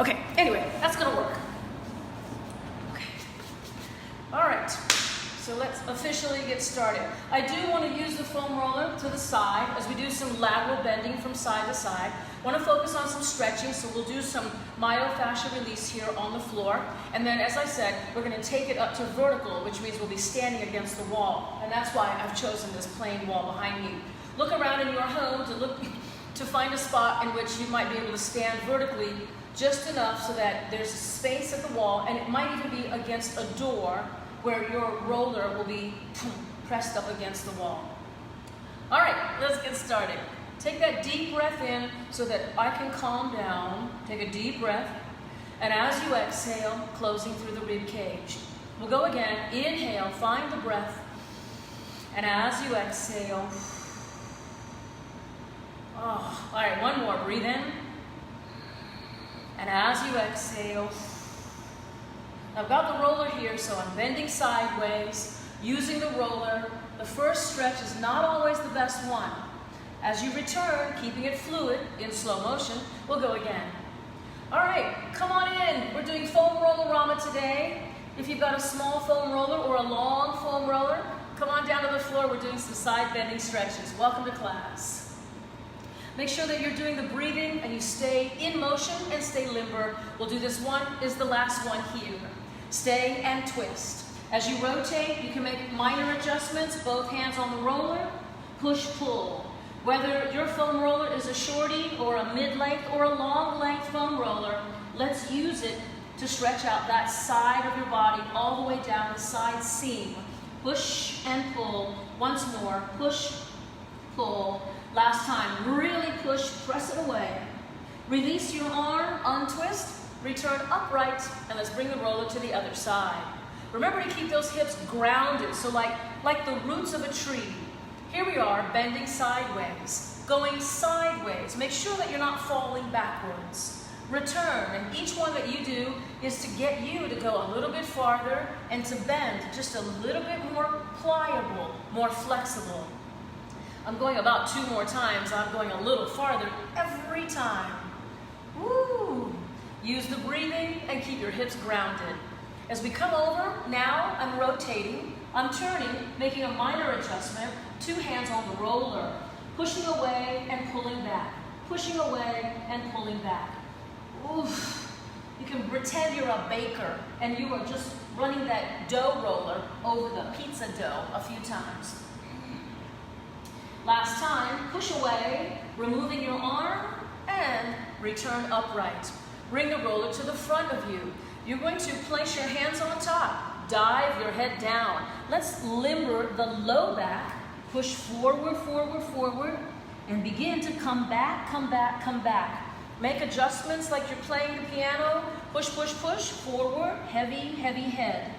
Okay, anyway, that's gonna work. Okay. All right, so let's officially get started. I do want to use the foam roller to the side as we do some lateral bending from side to side. Want to focus on some stretching, so we'll do some myofascia release here on the floor. And then, as I said, we're going to take it up to vertical, which means we'll be standing against the wall. And that's why I've chosen this plain wall behind me. Look around in your home to find a spot in which you might be able to stand vertically just enough so that there's space at the wall, and it might even be against a door where your roller will be pressed up against the wall. All right, let's get started. Take that deep breath in so that I can calm down. Take a deep breath, and as you exhale, closing through the rib cage. We'll go again. Inhale, find the breath, and as you exhale, all right, one more. Breathe in. And as you exhale, I've got the roller here, so I'm bending sideways, using the roller. The first stretch is not always the best one. As you return, keeping it fluid in slow motion, we'll go again. All right, come on in. We're doing foam rollerama today. If you've got a small foam roller or a long foam roller, come on down to the floor. We're doing some side bending stretches. Welcome to class. Make sure that you're doing the breathing and you stay in motion and stay limber. We'll do this one, is the last one here. Stay and twist. As you rotate, you can make minor adjustments, both hands on the roller, push, pull. Whether your foam roller is a shorty or a mid-length or a long-length foam roller, let's use it to stretch out that side of your body all the way down the side seam. Push and pull. Once more, push, pull. Last time, really push, press it away. Release your arm, untwist, return upright, and let's bring the roller to the other side. Remember to keep those hips grounded, so like the roots of a tree. Here we are, bending sideways, going sideways. Make sure that you're not falling backwards. Return, and each one that you do is to get you to go a little bit farther and to bend just a little bit more pliable, more flexible. I'm going about 2 more times. I'm going a little farther every time. Woo! Use the breathing and keep your hips grounded. As we come over, now I'm rotating. I'm turning, making a minor adjustment. 2 hands on the roller. Pushing away and pulling back. Pushing away and pulling back. Oof. You can pretend you're a baker and you are just running that dough roller over the pizza dough a few times. Last time, push away, removing your arm, and return upright. Bring the roller to the front of you. You're going to place your hands on top, dive your head down. Let's limber the low back, push forward, forward, forward, and begin to come back, come back, come back. Make adjustments like you're playing the piano. Push, push, push, forward, heavy, heavy head.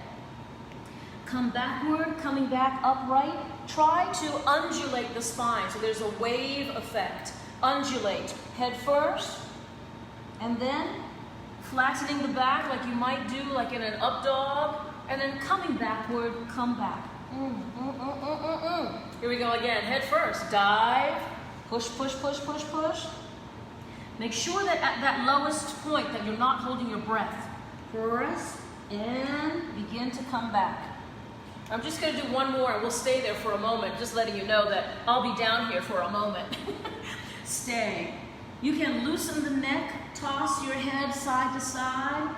Come backward, coming back upright. Try to undulate the spine, so there's a wave effect. Undulate, head first, and then flattening the back like you might do like in an up dog, and then coming backward, come back. Here we go again, head first, dive, push, push, push, push, push. Make sure that at that lowest point that you're not holding your breath. Press and begin to come back. I'm just going to do one more and we'll stay there for a moment, just letting you know that I'll be down here for a moment. Stay. You can loosen the neck, toss your head side to side,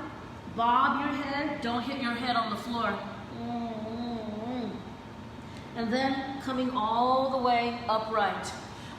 bob your head, don't hit your head on the floor. And then coming all the way upright.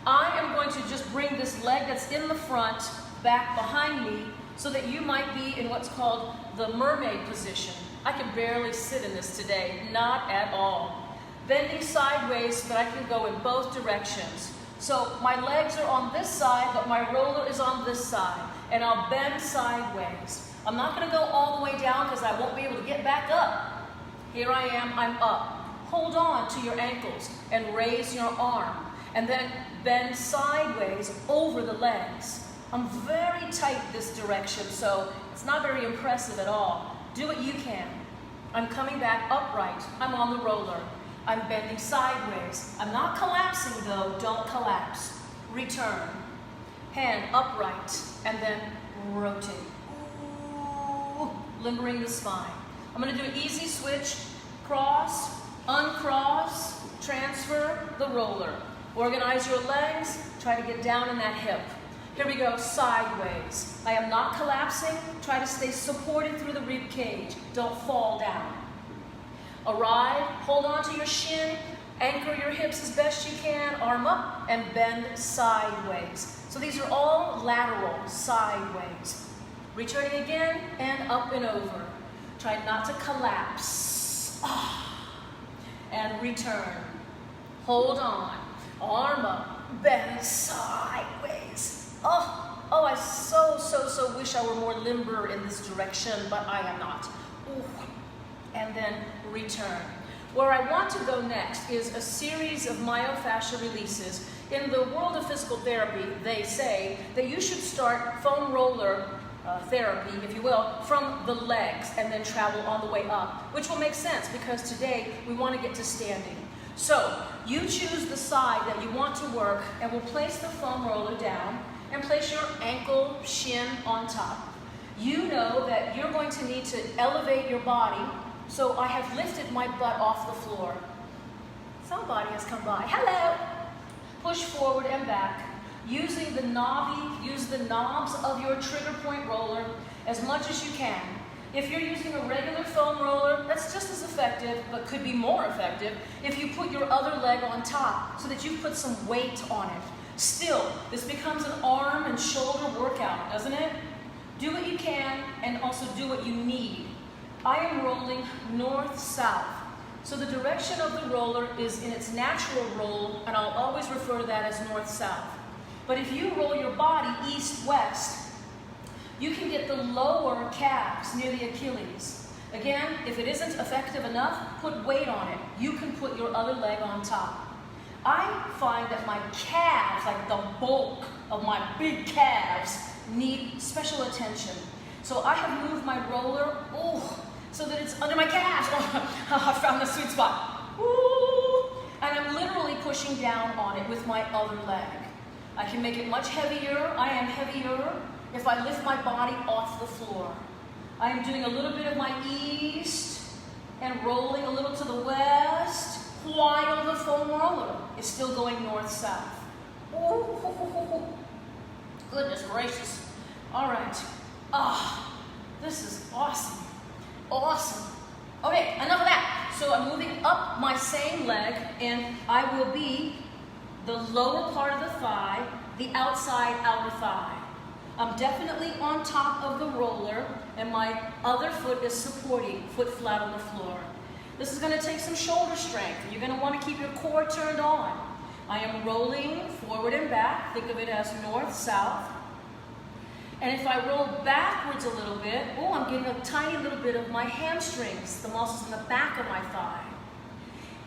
I am going to just bring this leg that's in the front back behind me so that you might be in what's called the mermaid position. I can barely sit in this today, not at all. Bending sideways so that I can go in both directions. So my legs are on this side, but my roller is on this side, and I'll bend sideways. I'm not going to go all the way down because I won't be able to get back up. Here I am, I'm up. Hold on to your ankles and raise your arm, and then bend sideways over the legs. I'm very tight this direction, so it's not very impressive at all. Do what you can. I'm coming back upright. I'm on the roller. I'm bending sideways. I'm not collapsing though. Don't collapse. Return. Hand upright and then rotate. limbering the spine. I'm going to do an easy switch, cross, uncross, transfer the roller. Organize your legs, try to get down in that hip. Here we go, sideways. I am not collapsing, try to stay supported through the rib cage. Don't fall down. Arrive, hold on to your shin, anchor your hips as best you can, arm up, and bend sideways. So these are all lateral, sideways. Returning again, and up and over. Try not to collapse. And return. Hold on. Arm up. Bend sideways. Oh, I so wish I were more limber in this direction, but I am not. Ooh. And then return. Where I want to go next is a series of myofascia releases. In the world of physical therapy, they say that you should start foam roller therapy, if you will, from the legs and then travel on the way up, which will make sense because today we want to get to standing. So you choose the side that you want to work and we'll place the foam roller down and place your ankle, shin on top. You know that you're going to need to elevate your body, so I have lifted my butt off the floor. Somebody has come by. Hello! Push forward and back. Using the use the knobs of your trigger point roller as much as you can. If you're using a regular foam roller, that's just as effective, but could be more effective if you put your other leg on top so that you put some weight on it. Still, this becomes an arm and shoulder workout, doesn't it? Do what you can and also do what you need. I am rolling north-south. So the direction of the roller is in its natural roll, and I'll always refer to that as north-south. But if you roll your body east-west, you can get the lower calves near the Achilles. Again, if it isn't effective enough, put weight on it. You can put your other leg on top. I find that my calves, like the bulk of my big calves, need special attention. So I have moved my roller, so that it's under my calves. I found the sweet spot. And I'm literally pushing down on it with my other leg. I can make it much heavier. I am heavier if I lift my body off the floor. I am doing a little bit of my east and rolling a little to the west while the foam roller is still going north-south. Goodness gracious. All right. This is awesome. Awesome. Okay, enough of that. So I'm moving up my same leg, and I will be the lower part of the thigh, the outside outer thigh. I'm definitely on top of the roller, and my other foot is supporting, foot flat on the floor. This is going to take some shoulder strength. You're going to want to keep your core turned on. I am rolling forward and back. Think of it as north-south. And if I roll backwards a little bit, I'm getting a tiny little bit of my hamstrings, the muscles in the back of my thigh.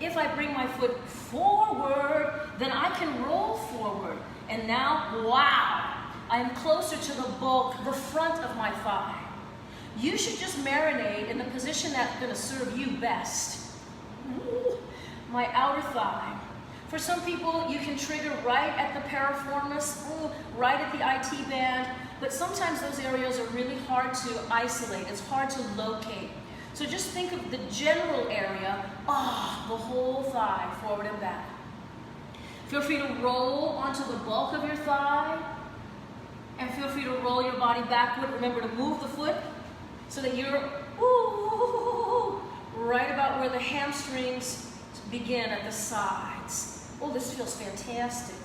If I bring my foot forward, then I can roll forward. And now, wow, I am closer to the bulk, the front of my thigh. You should just marinate in the position that's going to serve you best. My outer thigh. For some people, you can trigger right at the piriformis, right at the IT band, but sometimes those areas are really hard to isolate. It's hard to locate. So just think of the general area, the whole thigh, forward and back. Feel free to roll onto the bulk of your thigh, and feel free to roll your body backward. Remember to move the foot so that you're right about where the hamstrings begin at the sides. This feels fantastic.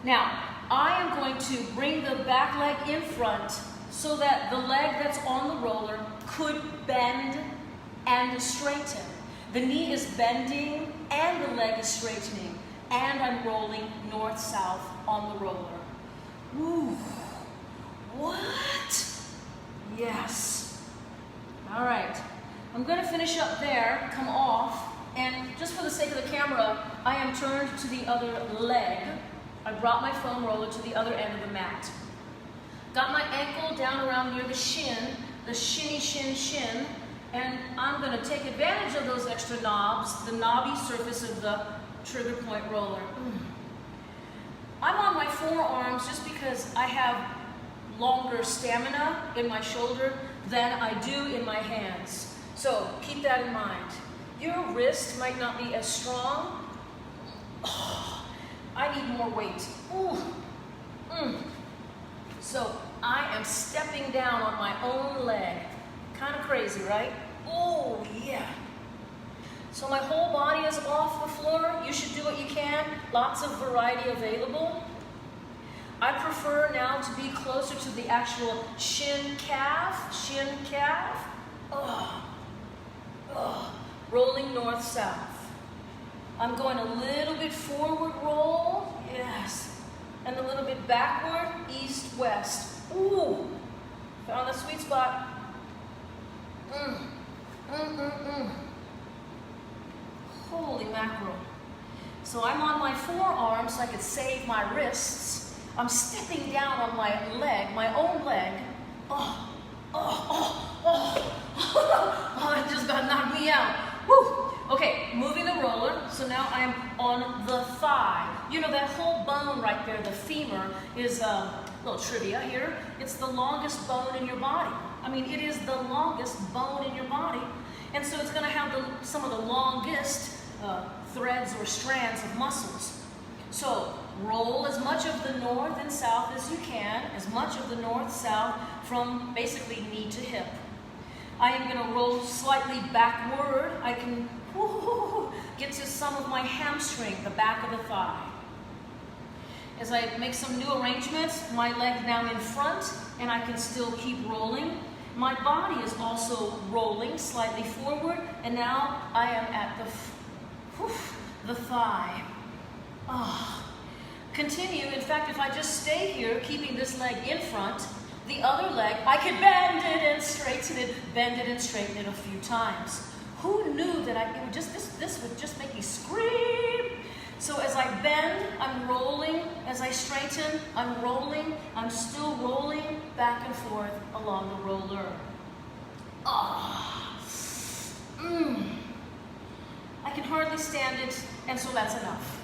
Now, I am going to bring the back leg in front so that the leg that's on the roller could bend and straighten. The knee is bending and the leg is straightening, and I'm rolling north-south on the roller. What? Yes. All right. I'm going to finish up there, come off, and just for the sake of the camera, I am turned to the other leg. I brought my foam roller to the other end of the mat. Got my ankle down around near the shin, the shinny shin, and I'm going to take advantage of those extra knobs, the knobby surface of the trigger point roller. I'm on my forearms just because I have longer stamina in my shoulder than I do in my hands. So keep that in mind. Your wrist might not be as strong. Oh, I need more weight. Ooh. So I am stepping down on my own leg. Kind of crazy, right? Oh, yeah. So my whole body is off the floor. You should do what you can. Lots of variety available. I prefer now to be closer to the actual shin calf. Rolling north-south. I'm going a little bit forward roll. Yes. And a little bit backward, east-west. Ooh. Found the sweet spot. Holy mackerel. So I'm on my forearms so I could save my wrists. I'm stepping down on my leg, my own leg. Oh, it just got knocked me out. Woo. Okay, moving the roller. So now I'm on the thigh. You know that whole bone right there, the femur, is a little trivia here. It's the longest bone in your body. I mean, it is the longest bone in your body. And so it's going to have some of the longest threads or strands of muscles. So roll as much of the north and south as you can, as much of the north-south from basically knee to hip. I am going to roll slightly backward. I can get to some of my hamstring, the back of the thigh. As I make some new arrangements, my leg now in front, and I can still keep rolling. My body is also rolling slightly forward, and now I am at the thigh. Continue. In fact, if I just stay here, keeping this leg in front, the other leg, I can bend it and straighten it a few times. Who knew that this would just make me scream? So as I bend, I'm rolling. As I straighten, I'm rolling. I'm still rolling back and forth along the roller. I can hardly stand it, and so that's enough.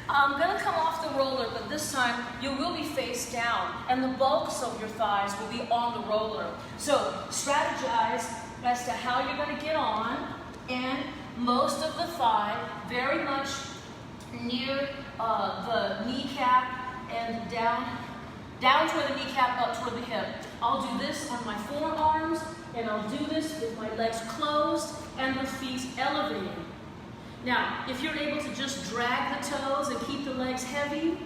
I'm going to come off the roller, but this time you will be face down, and the bulks of your thighs will be on the roller. So strategize as to how you're going to get on, and most of the thigh very much near the kneecap and down toward the kneecap, up toward the hip. I'll do this on my forearms, and I'll do this with my legs closed and the feet elevated. Now, if you're able to just drag the toes and keep the legs heavy,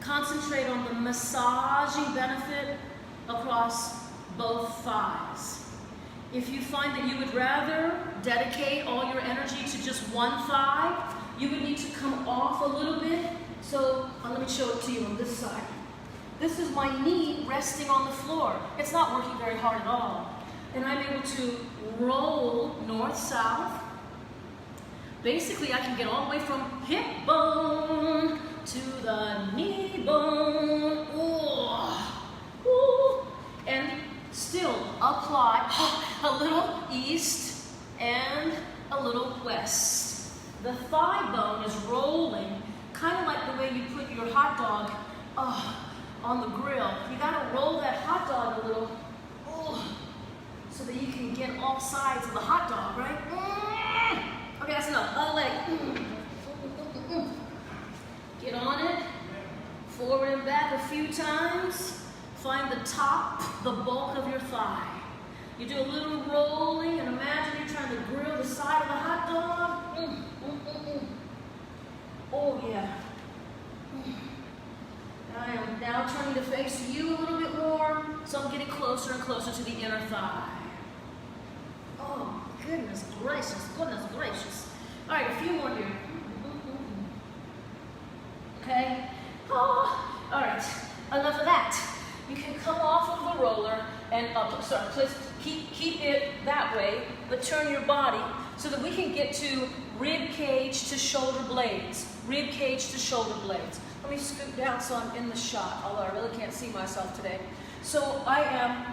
concentrate on the massaging benefit across both thighs. If you find that you would rather dedicate all your energy to just one thigh, you would need to come off a little bit. So let me show it to you on this side. This is my knee resting on the floor. It's not working very hard at all. And I'm able to roll north-south. Basically, I can get all the way from hip bone to the knee bone. And still apply a little east and a little west. The thigh bone is rolling, kind of like the way you put your hot dog on the grill. You gotta roll that hot dog a little so that you can get all sides of the hot dog, right? Okay, that's enough. Other leg. Get on it. Forward and back a few times. Find the top, the bulk of your thigh. You do a little rolling and imagine you're trying to grill the side of the hot dog. Oh, yeah. I am now turning to face you a little bit more, so I'm getting closer and closer to the inner thigh. Oh, goodness gracious, goodness gracious. All right, a few more here. Okay? All right, enough of that. You can come off of the roller and keep it that way, but turn your body so that we can get to rib cage to shoulder blades. Rib cage to shoulder blades. Let me scoot down so I'm in the shot, although I really can't see myself today. So I am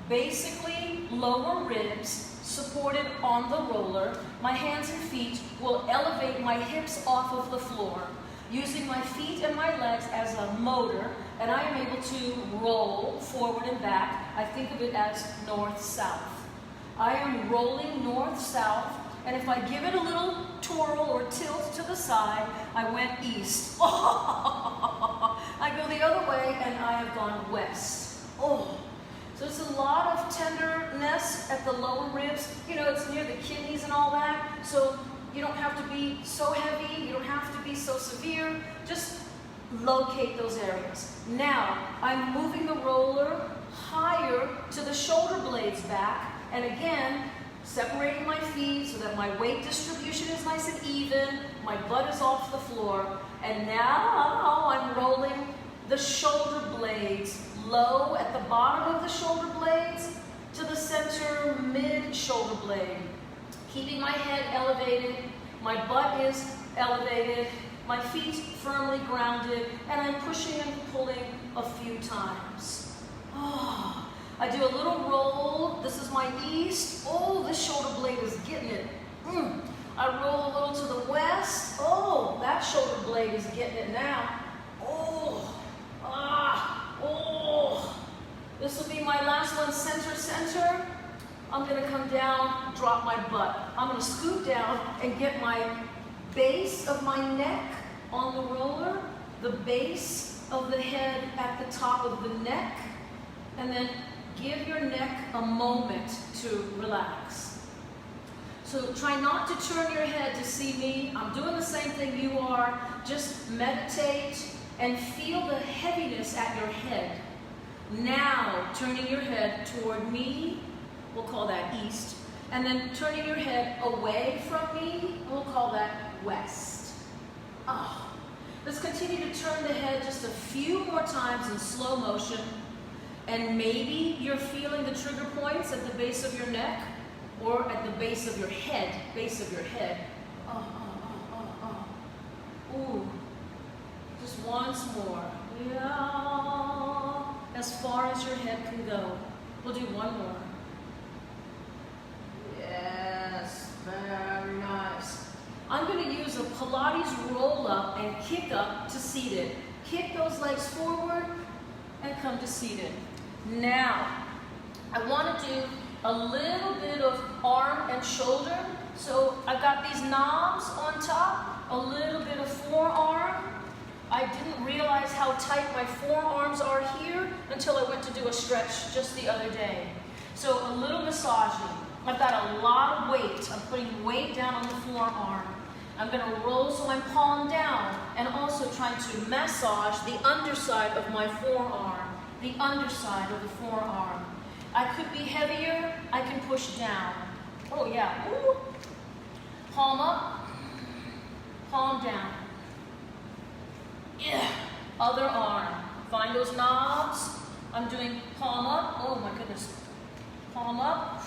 basically lower ribs supported on the roller. My hands and feet will elevate my hips off of the floor. Using my feet and my legs as a motor, and I am able to roll forward and back. I think of it as north-south. I am rolling north-south, and if I give it a little twirl or tilt to the side, I went east. I go the other way, and I have gone west. Oh, so it's a lot of tenderness at the lower ribs. You know, it's near the kidneys and all that, so you don't have to be so heavy, you don't have to be so severe. Just locate those areas. Now, I'm moving the roller higher to the shoulder blades back, and again, separating my feet so that my weight distribution is nice and even, my butt is off the floor, and now I'm rolling the shoulder blades low at the bottom of the shoulder blades to the center mid-shoulder blade. Keeping my head elevated, my butt is elevated, my feet firmly grounded, and I'm pushing and pulling a few times. Oh, I do a little roll. This is my east. Oh, this shoulder blade is getting it. I roll a little to the west. Oh, that shoulder blade is getting it now. Oh, oh. This will be my last one, center, center. I'm gonna come down, drop my butt. I'm gonna scoot down and get my base of my neck on the roller, the base of the head at the top of the neck, and then give your neck a moment to relax. So try not to turn your head to see me. I'm doing the same thing you are. Just meditate and feel the heaviness at your head. Now, turning your head toward me, we'll call that east, and then turning your head away from me, we'll call that west. Oh. Let's continue to turn the head just a few more times in slow motion, and maybe you're feeling the trigger points at the base of your neck or at the base of your head, Ooh, just once more. Yeah. As far as your head can go. We'll do one more. Yes, very nice. I'm going to use a Pilates roll up and kick up to seated. Kick those legs forward and come to seated. Now, I want to do a little bit of arm and shoulder. So I've got these knobs on top, a little bit of forearm. I didn't realize how tight my forearms are here until I went to do a stretch just the other day. So a little massaging. I've got a lot of weight. I'm putting weight down on the forearm. I'm going to roll so I'm palm down, and also trying to massage the underside of my forearm. The underside of the forearm. I could be heavier. I can push down. Oh yeah. Ooh. Palm up. Palm down. Yeah. Other arm. Find those knobs. I'm doing palm up. Oh my goodness. Palm up.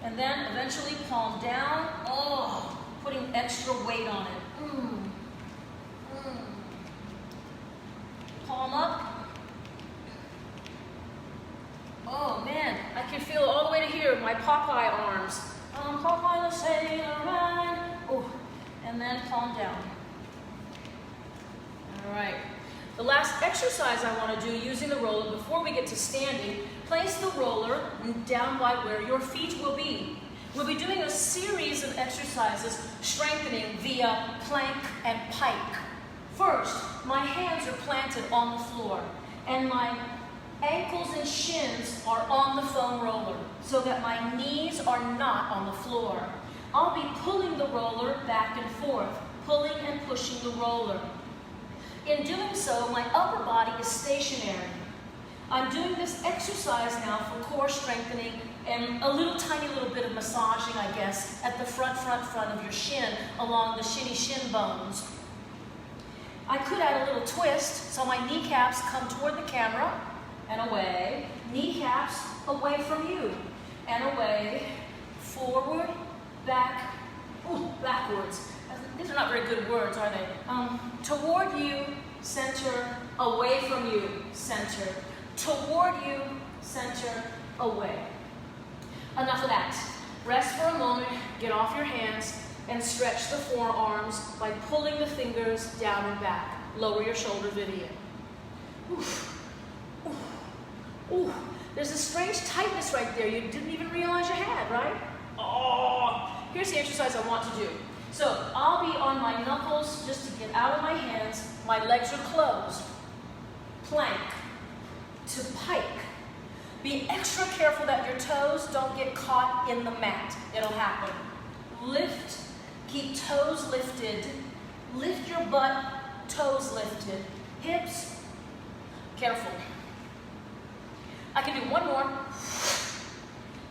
And then eventually palm down. Oh, putting extra weight on it. Palm up. Oh man, I can feel all the way to here, my Popeye arms. Popeye the Sailor Man. Oh, and then palm down. All right. The last exercise I want to do using the roller before we get to standing, place the roller down by where your feet will be. We'll be doing a series of exercises strengthening via plank and pike. First, my hands are planted on the floor, and my ankles and shins are on the foam roller, so that my knees are not on the floor. I'll be pulling the roller back and forth, pulling and pushing the roller. In doing so, my upper body is stationary. I'm doing this exercise now for core strengthening and a tiny little bit of massaging, I guess, at the front of your shin, along the shin bones. I could add a little twist, so my kneecaps come toward the camera and away. Kneecaps away from you and away. Forward, back, backwards. These are not very good words, are they? Toward you, center, away from you, center. Toward you, center, away. Enough of that. Rest for a moment, get off your hands, and stretch the forearms by pulling the fingers down and back. Lower your shoulder, Vivian. Oof. Oof. Ooh, there's a strange tightness right there you didn't even realize you had, right? Oh, here's the exercise I want to do. So I'll be on my knuckles just to get out of my hands. My legs are closed. Plank to pike. Be extra careful that your toes don't get caught in the mat. It'll happen. Lift, keep toes lifted. Lift your butt, toes lifted. Hips, careful. I can do one more,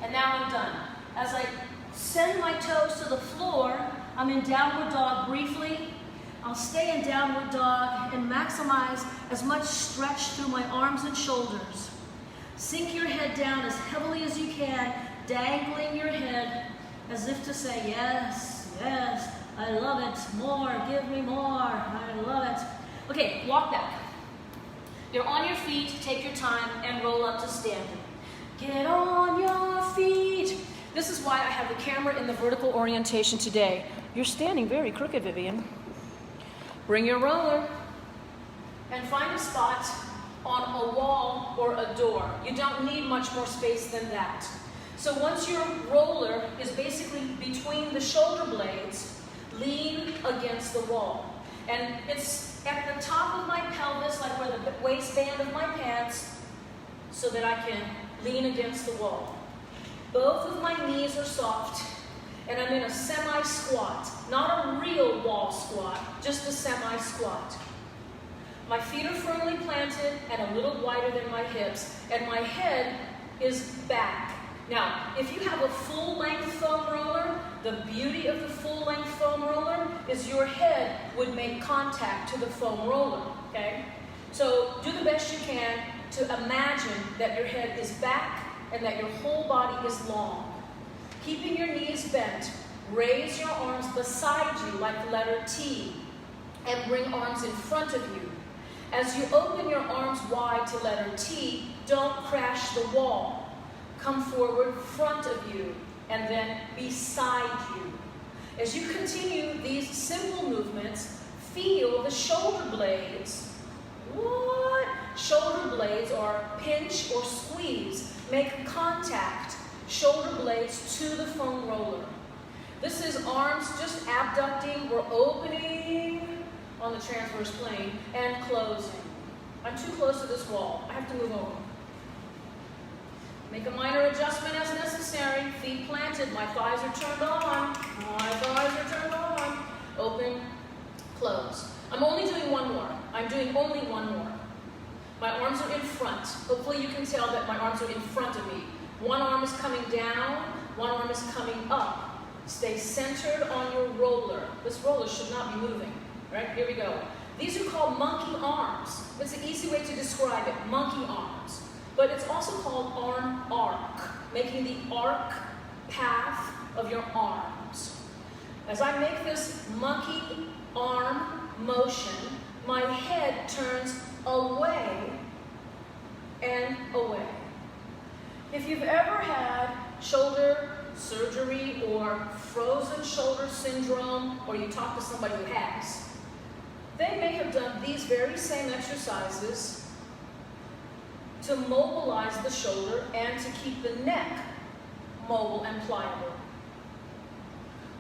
and now I'm done. As I send my toes to the floor, I'm in downward dog briefly. I'll stay in downward dog and maximize as much stretch through my arms and shoulders. Sink your head down as heavily as you can, dangling your head as if to say, yes, yes, I love it, more, give me more, I love it. Okay, walk back. You're on your feet, take your time, and roll up to standing. Get on your feet. This is why I have the camera in the vertical orientation today. You're standing very crooked, Vivian. Bring your roller and find a spot on a wall or a door. You don't need much more space than that. So once your roller is basically between the shoulder blades, lean against the wall. And it's at the top of my pelvis, like where the waistband of my pants, so that I can lean against the wall. Both of my knees are soft, and I'm in a semi-squat. Not a real wall squat, just a semi-squat. My feet are firmly planted and a little wider than my hips, and my head is back. Now, if you have a full-length foam roller, the beauty of the full-length foam roller is your head would make contact to the foam roller, okay? So do the best you can to imagine that your head is back and that your whole body is long. Keeping your knees bent, raise your arms beside you like the letter T, and bring arms in front of you. As you open your arms wide to letter T, don't crash the wall. Come forward front of you, and then beside you. As you continue these simple movements, feel the shoulder blades. What? Shoulder blades are pinch or squeeze. Make contact, shoulder blades to the foam roller. This is arms just abducting. We're opening on the transverse plane and closing. I'm too close to this wall. I have to move over. Make a minor adjustment as necessary. Feet planted. My thighs are turned on. My thighs are turned on. Open, close. I'm only doing one more. I'm doing only one more. My arms are in front. Hopefully you can tell that my arms are in front of me. One arm is coming down. One arm is coming up. Stay centered on your roller. This roller should not be moving. Right? Here we go. These are called monkey arms. It's an easy way to describe it. Monkey arms. But it's also called arm arc, making the arc path of your arms. As I make this monkey arm motion, my head turns away and away. If you've ever had shoulder surgery or frozen shoulder syndrome, or you talk to somebody who has, they may have done these very same exercises to mobilize the shoulder and to keep the neck mobile and pliable.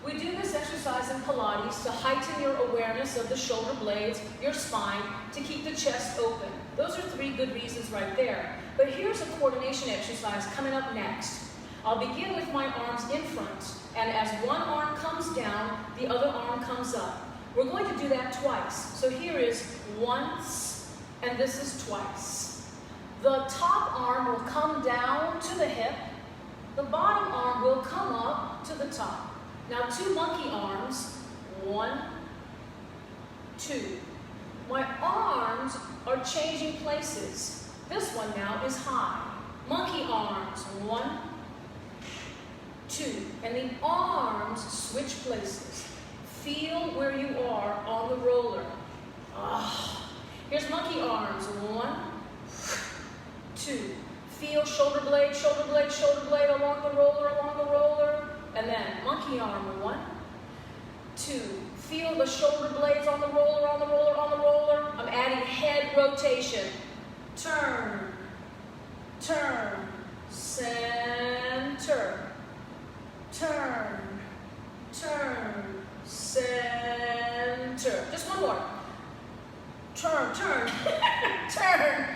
We do this exercise in Pilates to heighten your awareness of the shoulder blades, your spine, to keep the chest open. Those are 3 good reasons right there. But here's a coordination exercise coming up next. I'll begin with my arms in front, and as one arm comes down, the other arm comes up. We're going to do that twice. So here is once, and this is twice. The top arm will come down to the hip. The bottom arm will come up to the top. Now 2 monkey arms. 1, 2. My arms are changing places. This one now is high. Monkey arms. 1, 2. And the arms switch places. Feel where you are on the roller. Here's monkey arms. 1, 2. Feel shoulder blade, shoulder blade, shoulder blade along the roller, and then monkey arm. 1, 2. Feel the shoulder blades on the roller, on the roller, on the roller. I'm adding head rotation. Turn, turn, center, turn, turn, center. Just one more. Turn, turn, turn,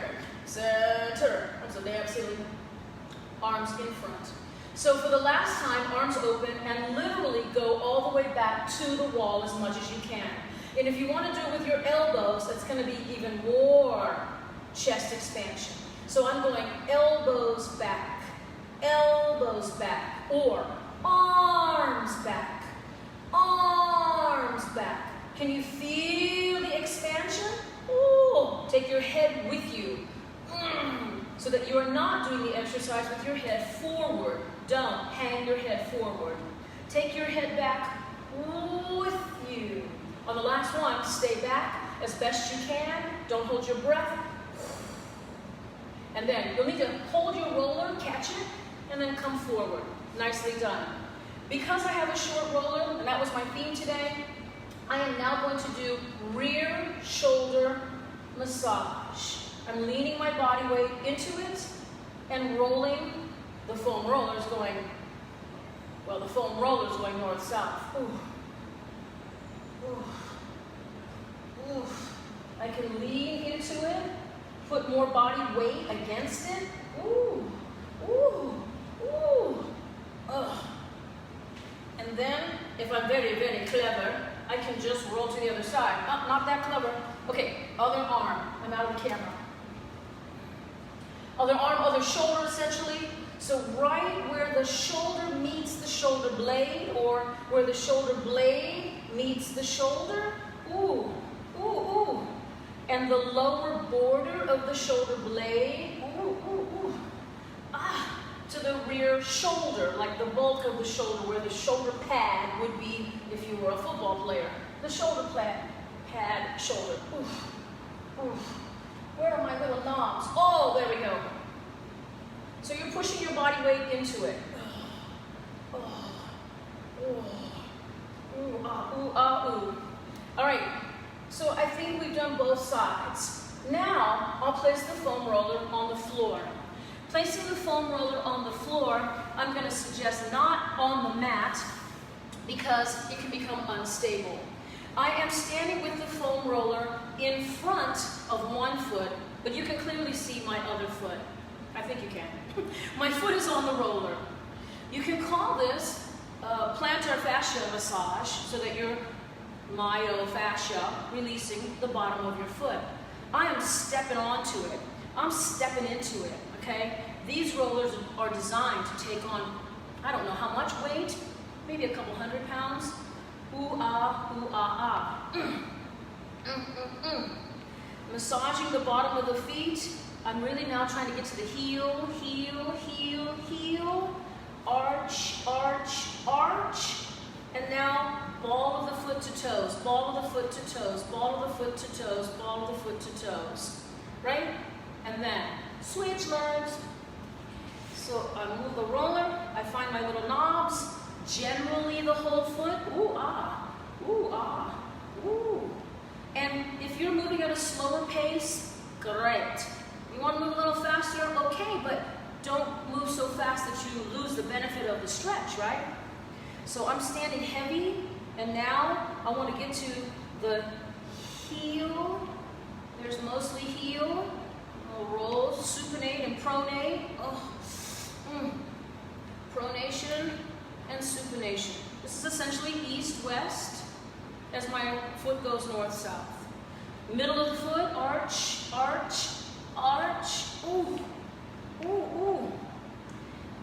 center. I'm so damn silly. Arms in front. So for the last time, arms open and literally go all the way back to the wall as much as you can. And if you want to do it with your elbows, that's going to be even more chest expansion. So I'm going elbows back, or arms back, arms back. Can you feel the expansion? Ooh, take your head with you. So that you are not doing the exercise with your head forward. Don't hang your head forward. Take your head back with you. On the last one, stay back as best you can. Don't hold your breath. And then you'll need to hold your roller, catch it, and then come forward. Nicely done. Because I have a short roller, and that was my theme today, I am now going to do rear shoulder massage. I'm leaning my body weight into it and rolling. The foam roller is going, well, the foam roller is going north-south. Ooh. Ooh. Ooh. I can lean into it, put more body weight against it. Ooh. Ooh. Ooh. Ugh. And then, if I'm very, very clever, I can just roll to the other side. Oh, not that clever. Okay, other arm. I'm out of the camera. Other arm, other shoulder, essentially. So right where the shoulder meets the shoulder blade, or where the shoulder blade meets the shoulder, ooh, ooh, ooh. And the lower border of the shoulder blade, ooh, ooh, ooh. Ah, to the rear shoulder, like the bulk of the shoulder, where the shoulder pad would be if you were a football player. The shoulder pad, shoulder. Oof, oof. Where are my little knobs? Oh, there we go. So you're pushing your body weight into it. Oh, oh, ooh, ah, ooh, ah, ooh. All right, so I think we've done both sides. Now, I'll place the foam roller on the floor. Placing the foam roller on the floor, I'm going to suggest not on the mat because it can become unstable. I am standing with the foam roller in front of one foot, but you can clearly see my other foot. I think you can. My foot is on the roller. You can call this plantar fascia massage, so that your myofascia releasing the bottom of your foot. I am stepping onto it. I'm stepping into it, okay? These rollers are designed to take on, I don't know how much weight, maybe a couple 100 pounds. Ooh, ah, ooh, ah, ah. Massaging the bottom of the feet. I'm really now trying to get to the heel, heel, heel, heel, arch, arch, arch, and now ball of the foot to toes, ball of the foot to toes, ball of the foot to toes, ball of the foot to toes, right? And then switch legs. So I move the roller, I find my little knobs, generally the whole foot, ooh, ah, ooh, ah, ooh. And if you're moving at a slower pace, great. You want to move a little faster? Okay, but don't move so fast that you lose the benefit of the stretch, right? So I'm standing heavy, and now I want to get to the heel. There's mostly heel. Roll, supinate and pronate. Oh. Pronation and supination. This is essentially east-west as my foot goes north-south. Middle of the foot, arch, arch, arch, ooh, ooh, ooh.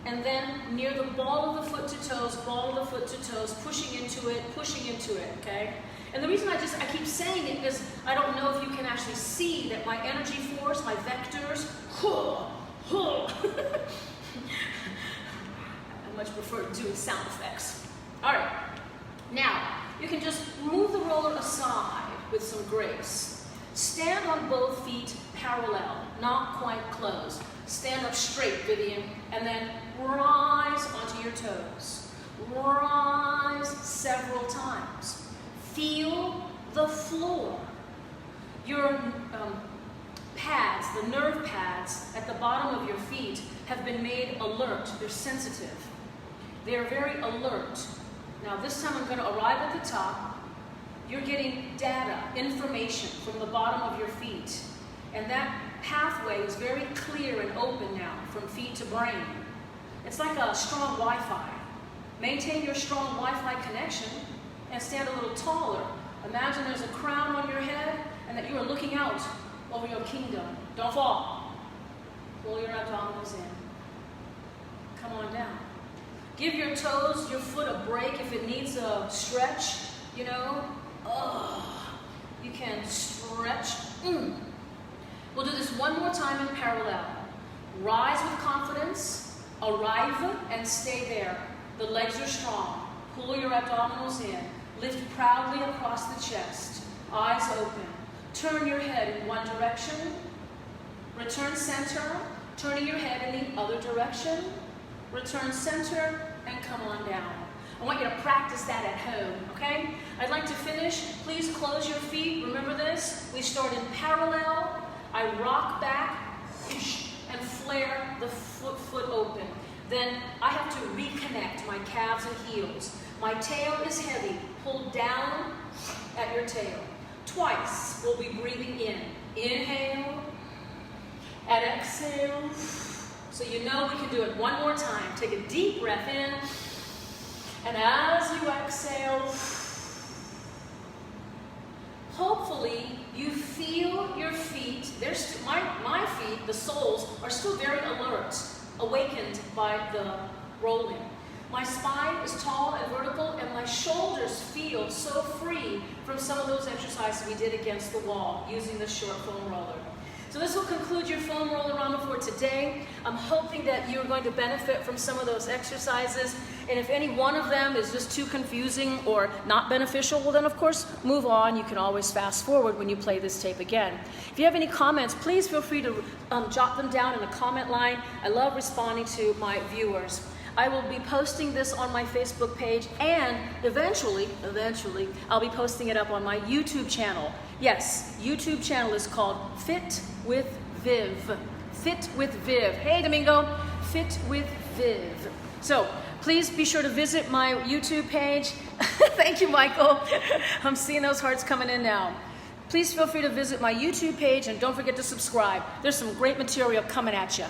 And then near the ball of the foot to toes, ball of the foot to toes, pushing into it, okay? And the reason I keep saying it is I don't know if you can actually see that my energy force, my vectors, I much prefer doing sound effects. All right, now you can just move the roller aside with some grace. Stand on both feet parallel, not quite close. Stand up straight, Vivian, and then rise onto your toes. Rise several times. feel the floor. Your pads, the nerve pads at the bottom of your feet have been made alert. They're sensitive. They're very alert. Now this time I'm going to arrive at the top. You're getting data, information from the bottom of your feet. And that pathway is very clear and open now from feet to brain. It's like a strong Wi-Fi. Maintain your strong Wi-Fi connection and stand a little taller. Imagine there's a crown on your head and that you are looking out over your kingdom. Don't fall. Pull your abdominals in. Come on down. Give your toes, your foot a break if it needs a stretch, you know. You can stretch. We'll do this one more time in parallel. Rise with confidence, arrive and stay there. The legs are strong. Pull your abdominals in. Lift proudly across the chest. Eyes open. Turn your head in one direction. Return center, turning your head in the other direction. Return center and come on down. I want you to practice that at home, okay? I'd like to finish. Please close your feet. Remember this. We start in parallel. I rock back and flare the foot open. Then I have to reconnect my calves and heels. My tail is heavy. Pull down at your tail. Twice we'll be breathing in. Inhale and exhale. So you know we can do it one more time. Take a deep breath in. And as you exhale, hopefully you feel your feet. My feet, the soles, are still very alert, awakened by the rolling. My spine is tall and vertical, and my shoulders feel so free from some of those exercises we did against the wall using the short foam roller. So this will conclude your foam Rollerama for today. I'm hoping that you're going to benefit from some of those exercises. And if any one of them is just too confusing or not beneficial, well then of course move on. You can always fast forward when you play this tape again. If you have any comments, please feel free to jot them down in the comment line. I love responding to my viewers. I will be posting this on my Facebook page, and eventually, I'll be posting it up on my YouTube channel. Yes, YouTube channel is called Fit with Viv. Fit with Viv. Hey, Domingo. Fit with Viv. So please be sure to visit my YouTube page. Thank you, Michael. I'm seeing those hearts coming in now. Please feel free to visit my YouTube page, and don't forget to subscribe. There's some great material coming at you.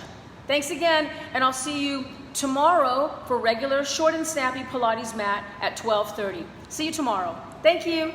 Thanks again, and I'll see you tomorrow for regular short and snappy Pilates mat at 12:30. See you tomorrow. Thank you.